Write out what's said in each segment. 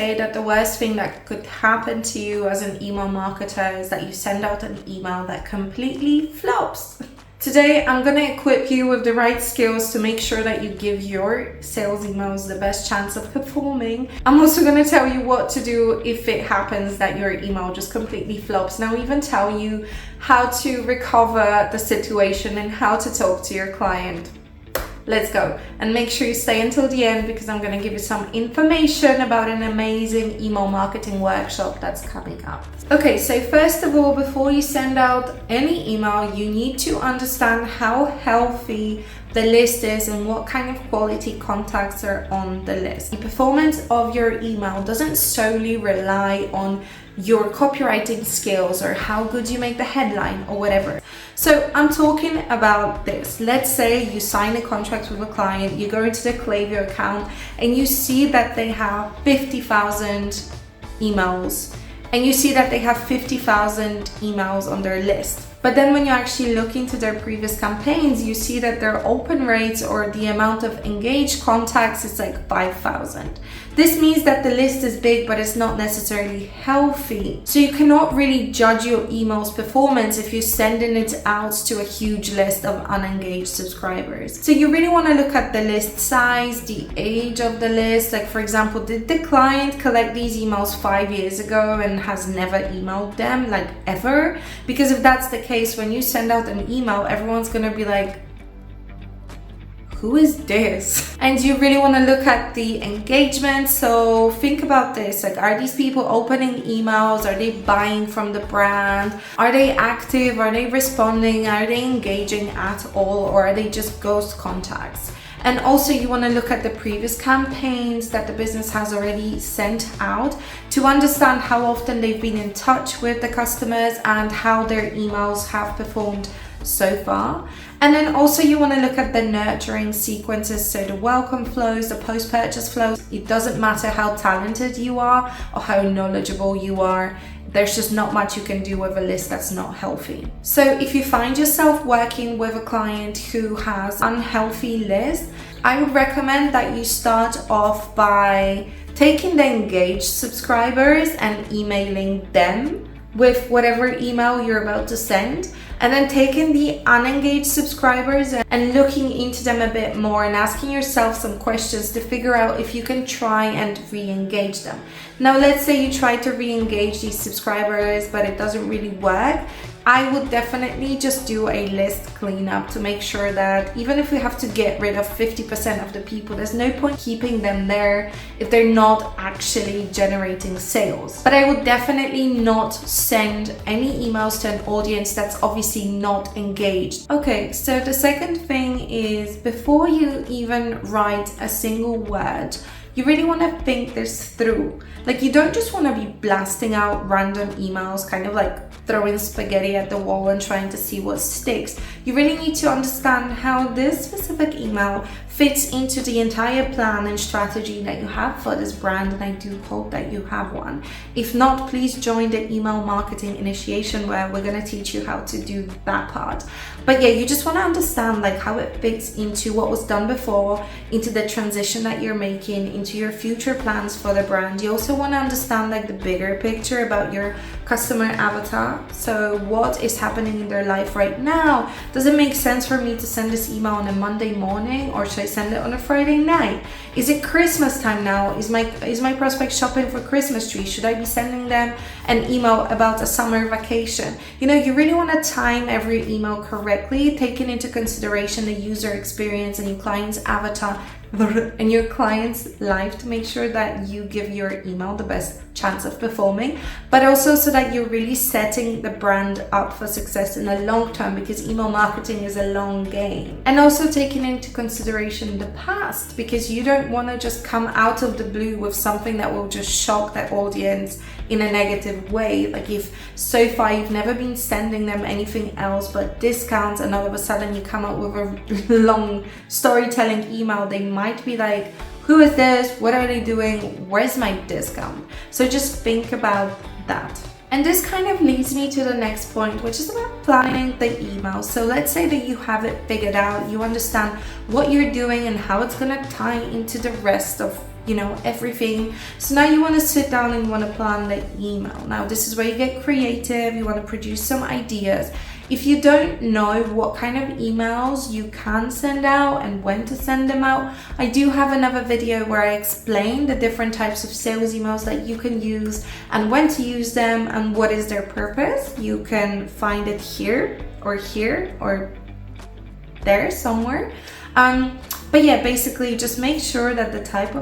say that the worst thing that could happen to you as an email marketer is that you send out an email that completely flops. Today, I'm going to equip you with the right skills to make sure that you give your sales emails the best chance of performing. I'm also going to tell you what to do if it happens that your email just completely flops. And I'll even tell you how to recover the situation and how to talk to your client. Let's go. And make sure you stay until the end because I'm going to give you some information about an amazing email marketing workshop that's coming up. Okay, so first of all, before you send out any email, you need to understand how healthy the list is and what kind of quality contacts are on the list. The performance of your email doesn't solely rely on your copywriting skills or how good you make the headline or whatever. So I'm talking about this. Let's say you sign a contract with a client, you go into the Klaviyo account and you see that they have 50,000 emails and you see that they have 50,000 emails on their list. But then when you actually look into their previous campaigns, you see that their open rates or the amount of engaged contacts is like 5,000. This means that the list is big, but it's not necessarily healthy. So you cannot really judge your email's performance if you're sending it out to a huge list of unengaged subscribers. So you really want to look at the list size, the age of the list. Like for example, did the client collect these emails 5 years ago and has never emailed them, like ever? Because if that's the case, when you send out an email, everyone's gonna be like, who is this? And you really want to look at the engagement. So think about this, like, are these people opening emails? Are they buying from the brand? Are they active? Are they responding? Are they engaging at all? Or are they just ghost contacts? And also you want to look at the previous campaigns that the business has already sent out to understand how often they've been in touch with the customers and how their emails have performed so far. And then also you want to look at the nurturing sequences, so the welcome flows, the post-purchase flows. It doesn't matter how talented you are or how knowledgeable you are. There's just not much you can do with a list that's not healthy. So if you find yourself working with a client who has unhealthy list, I would recommend that you start off by taking the engaged subscribers and emailing them with whatever email you're about to send, and then taking the unengaged subscribers and looking into them a bit more and asking yourself some questions to figure out if you can try and re-engage them. Now, let's say you try to re-engage these subscribers, but it doesn't really work. I would definitely just do a list cleanup to make sure that even if we have to get rid of 50% of the people, there's no point keeping them there if they're not actually generating sales. But I would definitely not send any emails to an audience that's obviously not engaged. Okay, so the second thing is, before you even write a single word, you really want to think this through. Like, you don't just want to be blasting out random emails, kind of like throwing spaghetti at the wall and trying to see what sticks. You really need to understand how this specific email fits into the entire plan and strategy that you have for this brand, and I do hope that you have one. If not, please join the email marketing initiation where we're going to teach you how to do that part. But yeah, you just want to understand like how it fits into what was done before, into the transition that you're making, into your future plans for the brand. You also want to understand like the bigger picture about your customer avatar. So what is happening in their life right now? Does it make sense for me to send this email on a Monday morning, or should I send it on a Friday night? Is it Christmas time now? Is my prospect shopping for Christmas trees? Should I be sending them an email about a summer vacation? You know, you really want to time every email correctly, taking into consideration the user experience and your client's avatar and your client's life, to make sure that you give your email the best chance of performing, but also so that you're really setting the brand up for success in the long term, because email marketing is a long game. And also taking into consideration the past, because you don't want to just come out of the blue with something that will just shock that audience in a negative way. Like, if so far you've never been sending them anything else but discounts, and all of a sudden you come up with a long storytelling email, they might be like, who is this? What are they doing? Where's my discount? So just think about that. And this kind of leads me to the next point, which is about planning the email. So let's say that you have it figured out, you understand what you're doing and how it's going to tie into the rest of everything. So now you want to sit down and you want to plan the email. Now this is where you get creative. You want to produce some ideas. If you don't know what kind of emails you can send out and when to send them out, I do have another video where I explain the different types of sales emails that you can use and when to use them and what is their purpose. You can find it here or there somewhere. But yeah, basically just make sure that the type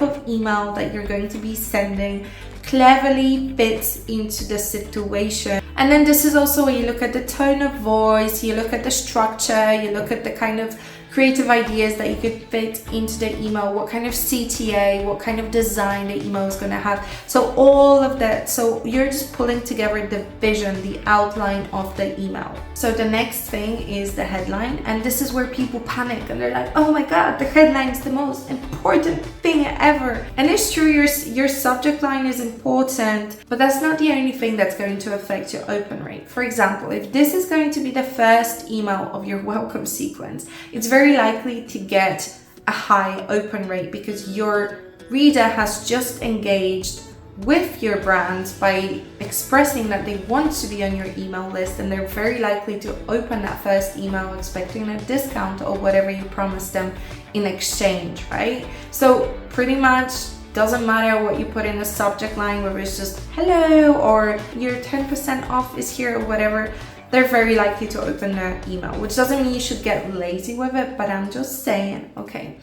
of email that you're going to be sending cleverly fits into the situation. And then this is also where you look at the tone of voice, you look at the structure, you look at the kind of creative ideas that you could fit into the email, what kind of CTA, what kind of design the email is going to have. So all of that. So you're just pulling together the vision, the outline of the email. So the next thing is the headline. And this is where people panic and they're like, oh my God, the headline is the most important thing ever. And it's true, your subject line is important, but that's not the only thing that's going to affect your open rate. For example, if this is going to be the first email of your welcome sequence, it's very likely to get a high open rate because your reader has just engaged with your brand by expressing that they want to be on your email list, and they're very likely to open that first email expecting a discount or whatever you promised them in exchange, right? So pretty much doesn't matter what you put in the subject line, whether it's just hello or your 10% off is here or whatever. They're very likely to open their email, which doesn't mean you should get lazy with it, but I'm just saying, okay.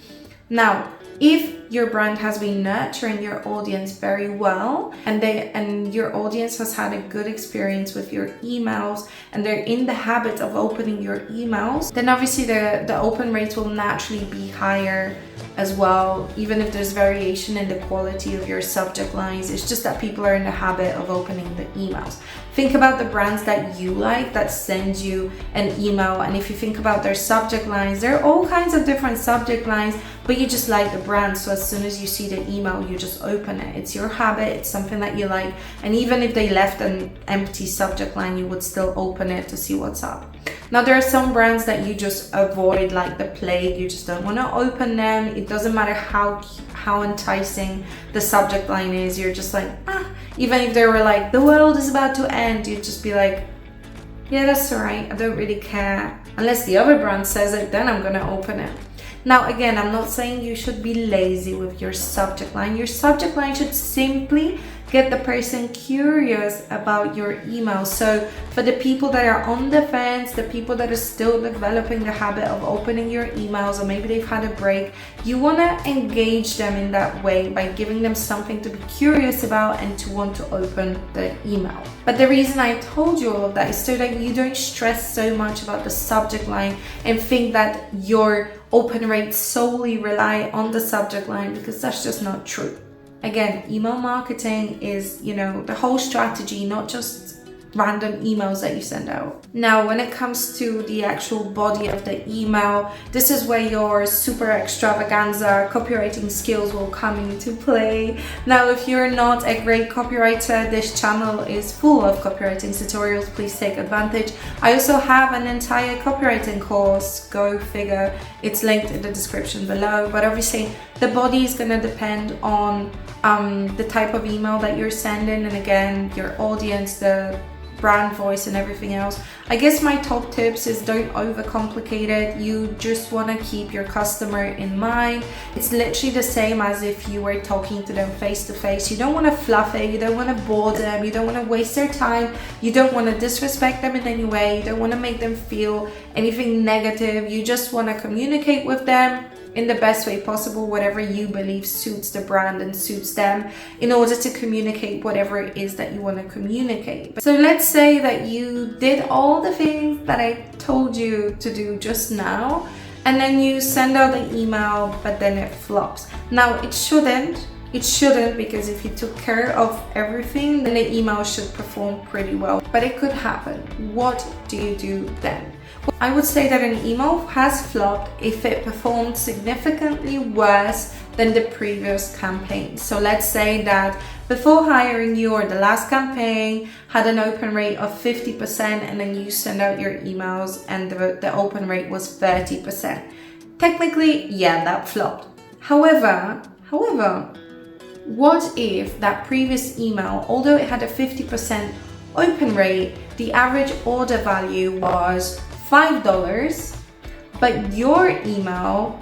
Now, if your brand has been nurturing your audience very well and your audience has had a good experience with your emails and they're in the habit of opening your emails, then obviously the open rates will naturally be higher as well, even if there's variation in the quality of your subject lines. It's just that people are in the habit of opening the emails. Think about the brands that you like that send you an email, and if you think about their subject lines, there are all kinds of different subject lines, but you just like the brand, so as soon as you see the email, you just open it. It's your habit, it's something that you like, and even if they left an empty subject line, you would still open it to see what's up. Now, there are some brands that you just avoid like the plague. You just don't want to open them. It doesn't matter how enticing the subject line is. You're just like, even if they were like, the world is about to end, you'd just be like, yeah, that's all right. I don't really care. Unless the other brand says it, then I'm going to open it. Now, again, I'm not saying you should be lazy with your subject line. Your subject line should simply get the person curious about your email. So for the people that are on the fence, the people that are still developing the habit of opening your emails, or maybe they've had a break, you want to engage them in that way by giving them something to be curious about and to want to open the email. But the reason I told you all of that is so that you don't stress so much about the subject line and think that your open rates solely rely on the subject line, because that's just not true. Again, email marketing is, the whole strategy, not just random emails that you send out. Now, when it comes to the actual body of the email, this is where your super extravaganza copywriting skills will come into play. Now, if you're not a great copywriter, this channel is full of copywriting tutorials. Please take advantage. I also have an entire copywriting course, go figure. It's linked in the description below. But obviously, the body is going to depend on the type of email that you're sending, and again, your audience, the brand voice and everything else. I guess my top tips is don't overcomplicate it. You just want to keep your customer in mind. It's literally the same as if you were talking to them face to face. You don't want to fluff it, you don't want to bore them, you don't want to waste their time, you don't want to disrespect them in any way, you don't want to make them feel anything negative. You just want to communicate with them in the best way possible, whatever you believe suits the brand and suits them, in order to communicate whatever it is that you want to communicate. So let's say that you did all the things that I told you to do just now, and then you send out the email, but then it flops. Now, it shouldn't, because if you took care of everything, then the email should perform pretty well, but it could happen. What do you do then? I would say that an email has flopped if it performed significantly worse than the previous campaign. So let's say that before hiring you, or the last campaign had an open rate of 50%, and then you send out your emails and the open rate was 30%. Technically, yeah, that flopped. However, However, what if that previous email, although it had a 50% open rate, the average order value was $5, but your email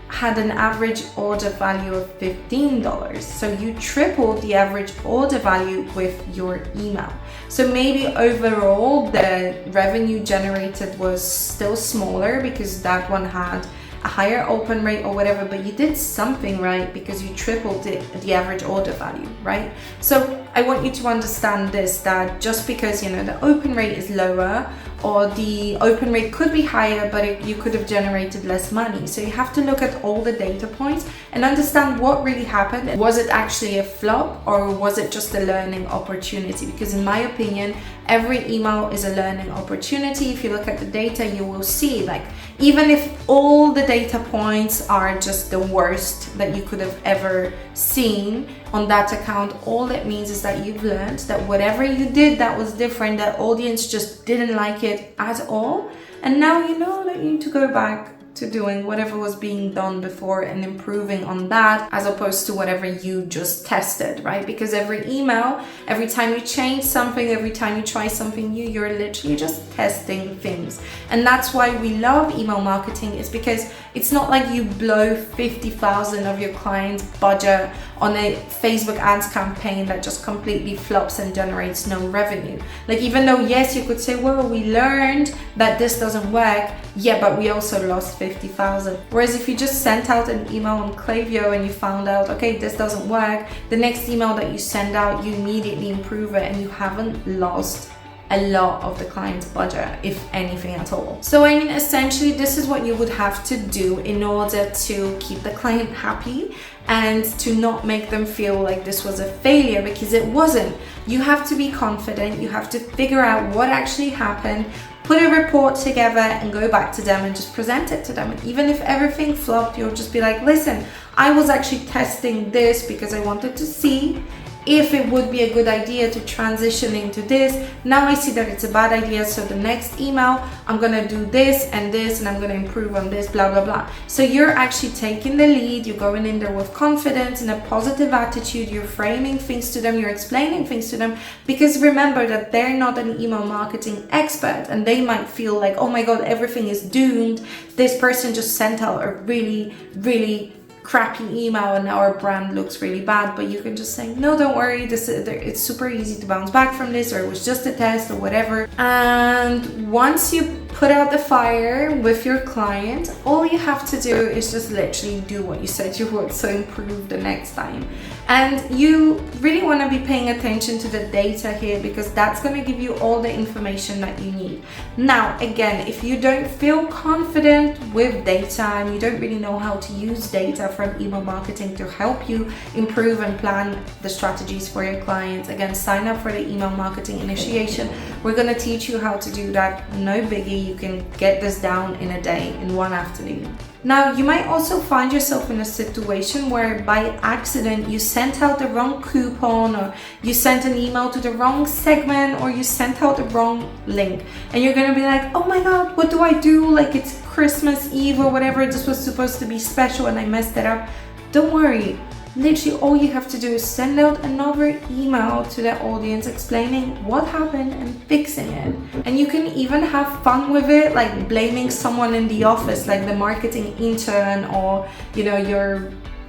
had an average order value of $15. So you tripled the average order value with your email. So maybe overall the revenue generated was still smaller because that one had a higher open rate or whatever, but you did something right because you tripled the average order value, right? So I want you to understand this, that just because, you know, the open rate is lower or the open rate could be higher, but you could have generated less money. So you have to look at all the data points and understand what really happened. Was it actually a flop or was it just a learning opportunity? Because in my opinion, every email is a learning opportunity. If you look at the data, you will see, like, even if all the data points are just the worst that you could have ever seen on that account, all that means is that you've learned that whatever you did that was different, that audience just didn't like it at all. And now you know that you need to go back to doing whatever was being done before and improving on that, as opposed to whatever you just tested, right? Because every email, every time you change something, every time you try something new, you're literally just testing things. And that's why we love email marketing, is because it's not like you blow 50,000 of your client's budget on a Facebook ads campaign that just completely flops and generates no revenue. Like, even though, yes, you could say, well, we learned that this doesn't work, yeah, but we also lost 50,000. Whereas if you just sent out an email on Klaviyo and you found out, okay, this doesn't work, the next email that you send out, you immediately improve it and you haven't lost a lot of the client's budget, if anything at all. So I mean, essentially, this is what you would have to do in order to keep the client happy and to not make them feel like this was a failure, because it wasn't. You have to be confident, you have to figure out what actually happened, put a report together and go back to them and just present it to them. And even if everything flopped, you'll just be like, listen, I was actually testing this because I wanted to see if it would be a good idea to transition into this. Now I see that it's a bad idea, so the next email I'm gonna do this and I'm gonna improve on this, blah blah blah. So you're actually taking the lead, you're going in there with confidence and a positive attitude, you're framing things to them, you're explaining things to them, because remember that they're not an email marketing expert and they might feel like, oh my god, everything is doomed, this person just sent out a really crappy email and our brand looks really bad. But you can just say, no, don't worry, it's super easy to bounce back from this, or it was just a test or whatever. And once you put out the fire with your client, all you have to do is just literally do what you said you would, so improve the next time. And you really want to be paying attention to the data here, because that's going to give you all the information that you need. Now, again, if you don't feel confident with data and you don't really know how to use data from email marketing to help you improve and plan the strategies for your clients, again, sign up for the email marketing initiation. We're going to teach you how to do that. No biggie. You can get this down in a day, in one afternoon. Now, you might also find yourself in a situation where by accident you sent out the wrong coupon, or you sent an email to the wrong segment, or you sent out the wrong link. And you're gonna be like, oh my god, what do I do? Like, it's Christmas Eve or whatever, this was supposed to be special and I messed it up. Don't worry. Literally all you have to do is send out another email to the audience explaining what happened and fixing it. And you can even have fun with it, like blaming someone in the office, like the marketing intern, or you know,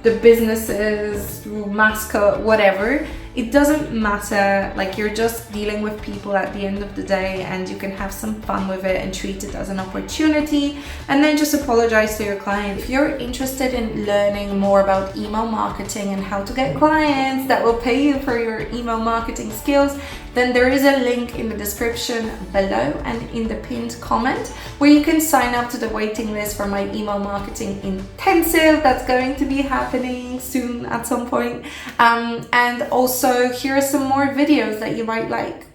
the business's mascot, whatever. It doesn't matter, like, you're just dealing with people at the end of the day, and you can have some fun with it and treat it as an opportunity, and then just apologize to your client. If you're interested in learning more about email marketing and how to get clients that will pay you for your email marketing skills, then there is a link in the description below and in the pinned comment where you can sign up to the waiting list for my email marketing intensive that's going to be happening soon at some point. And also, here are some more videos that you might like.